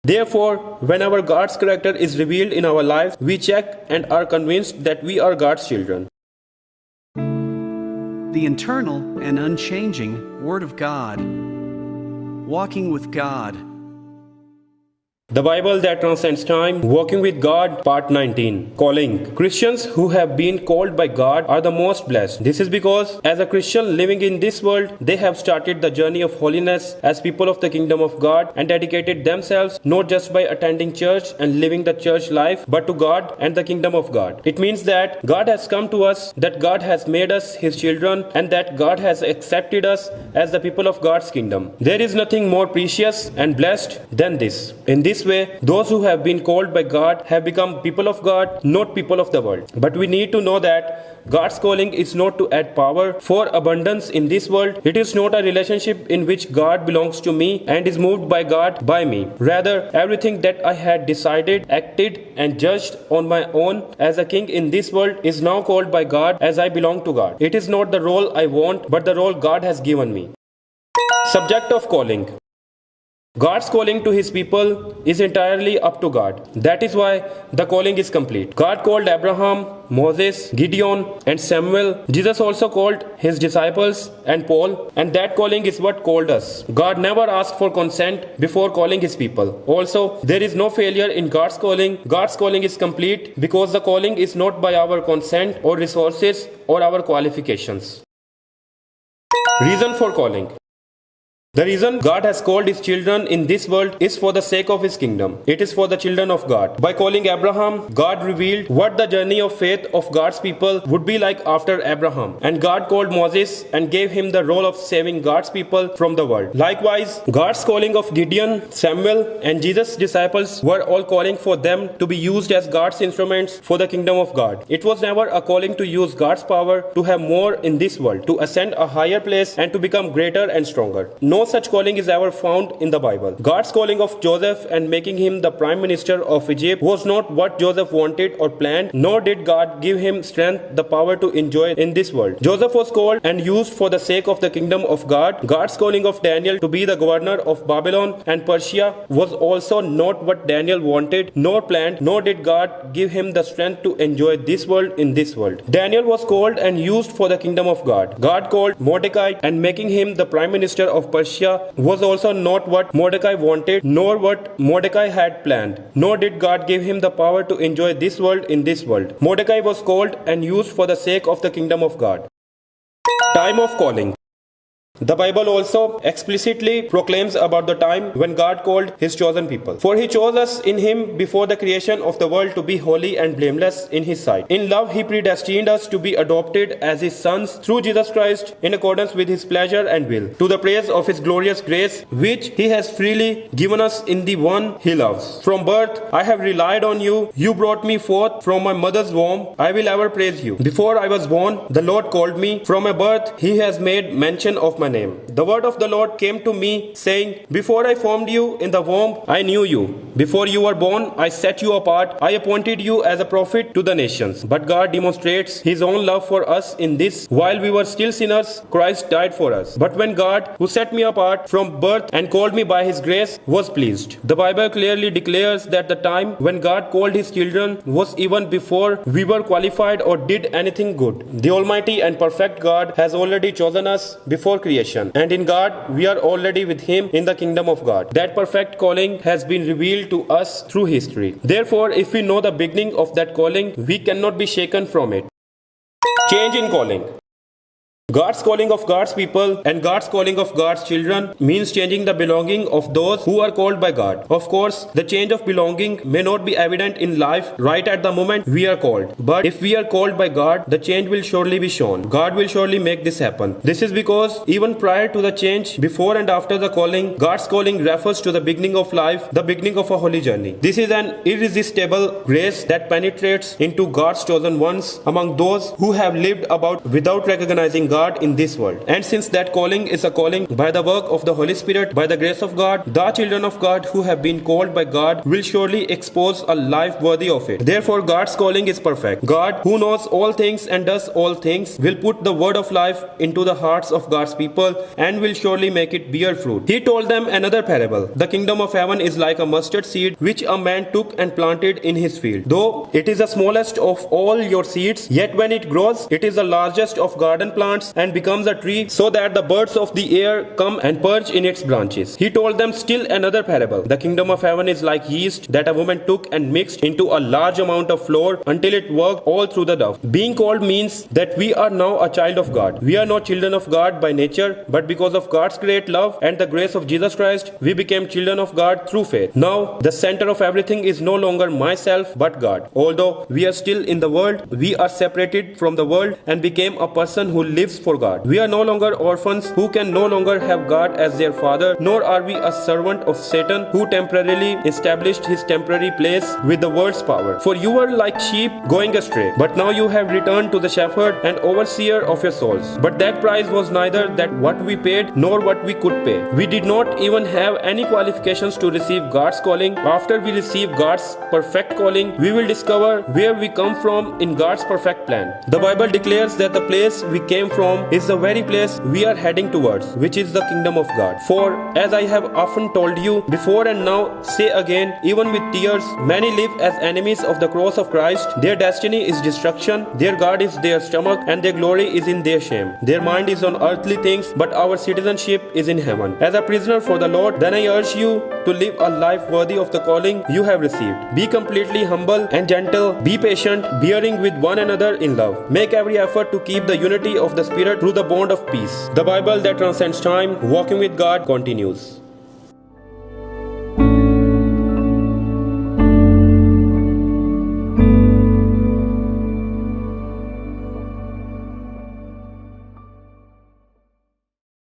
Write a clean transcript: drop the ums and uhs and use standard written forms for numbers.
Therefore, whenever God's character is revealed in our lives, we check and are convinced that we are God's children. The internal and unchanging Word of God. Walking with God. The Bible that transcends time, Walking with God, Part 19. Calling. Christians who have been called by God are the most blessed. This is because, as a Christian living in this world, they have started the journey of holiness as people of the kingdom of God and dedicated themselves not just by attending church and living the church life, but to God and the kingdom of God. It means that God has come to us, that God has made us His children, and that God has accepted us as the people of God's kingdom. There is nothing more precious and blessed than this. In this way, those who have been called by God have become people of God, not people of the world. But we need to know that God's calling is not to add power for abundance in this world. It is not a relationship in which God belongs to me and is moved by God by me. Rather, everything that I had decided, acted, and judged on my own as a king in this world is now called by God as I belong to God. It is not the role I want, but the role God has given me. Subject of calling. God's calling to His people is entirely up to God. That is why the calling is complete. God called Abraham, Moses, Gideon, and Samuel. Jesus also called His disciples and Paul, and that calling is what called us. God never asked for consent before calling His people. Also, there is no failure in God's calling. God's calling is complete because the calling is not by our consent or resources or our qualifications. Reason for calling. The reason God has called His children in this world is for the sake of His kingdom. It is for the children of God. By calling Abraham, God revealed what the journey of faith of God's people would be like after Abraham. And God called Moses and gave him the role of saving God's people from the world. Likewise, God's calling of Gideon, Samuel, and Jesus' disciples were all calling for them to be used as God's instruments for the kingdom of God. It was never a calling to use God's power to have more in this world, to ascend a higher place, and to become greater and stronger. No such calling is ever found in the Bible. God's calling of Joseph and making him the prime minister of Egypt was not what Joseph wanted or planned, nor did God give him strength, the power to enjoy in this world. Joseph was called and used for the sake of the kingdom of God. God's calling of Daniel to be the governor of Babylon and Persia was also not what Daniel wanted nor planned, nor did God give him the strength to enjoy this world in this world. Daniel was called and used for the kingdom of God. God called Mordecai and making him the prime minister of Persia was also not what Mordecai wanted, nor what Mordecai had planned, nor did God give him the power to enjoy this world in this world. Mordecai was called and used for the sake of the kingdom of God. Time of calling. The Bible also explicitly proclaims about the time when God called His chosen people. For He chose us in Him before the creation of the world to be holy and blameless in His sight. In love, He predestined us to be adopted as His sons through Jesus Christ in accordance with His pleasure and will, to the praise of His glorious grace, which He has freely given us in the one He loves. From birth, I have relied on you. You brought me forth from my mother's womb. I will ever praise you. Before I was born, the Lord called me. From my birth, He has made mention of my name. The word of the Lord came to me, saying, Before I formed you in the womb, I knew you. Before you were born, I set you apart. I appointed you as a prophet to the nations. But God demonstrates His own love for us in this: while we were still sinners, Christ died for us. But when God, who set me apart from birth and called me by His grace, was pleased. The Bible clearly declares that the time when God called His children was even before we were qualified or did anything good. The Almighty and perfect God has already chosen us before creation. And in God, we are already with Him in the kingdom of God. That perfect calling has been revealed to us through history. Therefore, if we know the beginning of that calling, we cannot be shaken from it. Change in calling. God's calling of God's people and God's calling of God's children means changing the belonging of those who are called by God. Of course, the change of belonging may not be evident in life right at the moment we are called. But if we are called by God, the change will surely be shown. God will surely make this happen. This is because even prior to the change, before and after the calling, God's calling refers to the beginning of life, the beginning of a holy journey. This is an irresistible grace that penetrates into God's chosen ones among those who have lived about without recognizing God God in this world. And since that calling is a calling by the work of the Holy Spirit, by the grace of God, the children of God who have been called by God will surely expose a life worthy of it. Therefore, God's calling is perfect. God, who knows all things and does all things, will put the word of life into the hearts of God's people and will surely make it bear fruit. He told them another parable. The kingdom of heaven is like a mustard seed which a man took and planted in his field. Though it is the smallest of all your seeds, yet when it grows, it is the largest of garden plants and becomes a tree, so that the birds of the air come and perch in its branches. He told them still another parable. The kingdom of heaven is like yeast that a woman took and mixed into a large amount of flour until it worked all through the dough. Being called means that we are now a child of God. We are not children of God by nature, but because of God's great love and the grace of Jesus Christ, we became children of God through faith. Now, the center of everything is no longer myself, but God. Although we are still in the world, we are separated from the world and became a person who lives for God. We are no longer orphans who can no longer have God as their father, nor are we a servant of Satan who temporarily established his temporary place with the world's power. For you were like sheep going astray, but now you have returned to the shepherd and overseer of your souls. But that price was neither that what we paid nor what we could pay. We did not even have any qualifications to receive God's calling. After we receive God's perfect calling, we will discover where we come from in God's perfect plan. The Bible declares that the place we came from is the very place we are heading towards, which is the kingdom of God. For as I have often told you before and now say again, even with tears, many live as enemies of the cross of Christ. Their destiny is destruction, their God is their stomach, and their glory is in their shame. Their mind is on earthly things, but our citizenship is in heaven. As a prisoner for the Lord, then I urge you to live a life worthy of the calling you have received. Be completely humble and gentle, be patient, bearing with one another in love. Make every effort to keep the unity of the Spirit through the bond of peace. The Bible that transcends time, walking with God, continues.